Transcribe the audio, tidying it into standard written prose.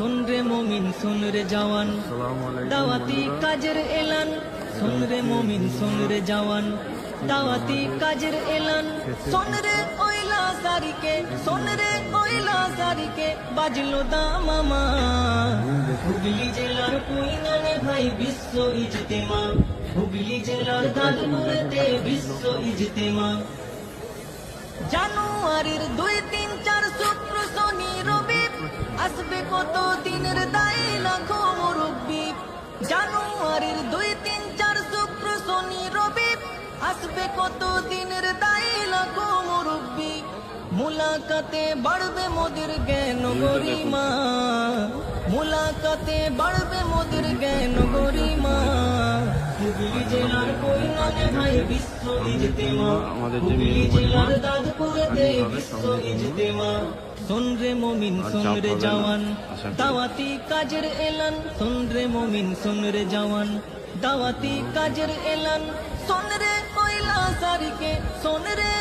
सुन रे मोमिन सुन रे जवान दावती काजर एलान सुन रे मोमिन सुन रे जवान दावती काजर एलान सुन रे ओइला सारिके सुन रे ओइला सारिके बाजलो दामामा হুগলি জেলার কুইনানে ভাই বিশ্ব ইজতেমা হুগলি জেলার দাদপুরেতে বিশ্ব ইজতেমা জানুয়ারির 2-3-4 শুক্র শনি রবি আসবে কত দিনের দায়ী লাখো মুরব্বি জানুয়ারির 2-3-4 শুক্র শনি রবি আসবে কত দিনের দায়ী লাখো মুরব্বি মুলাকাতে বাড়বে মোদের জ্ঞান গরিমা মুলাকাতে বাড়বে মোদের জ্ঞান গরিমা হুগলি জেলার কোইনানে ভাই বিশ্ব ইজতেমা হুগলি জেলার দাদপুরেতে বিশ্ব ইজতেমা सुन रे मोमिन सुन रे जवान दावती काजर एलान सुन रे मोमिन सुन रे जवान दावती काजर एलान सुन रे ओइला सारिके सुन रे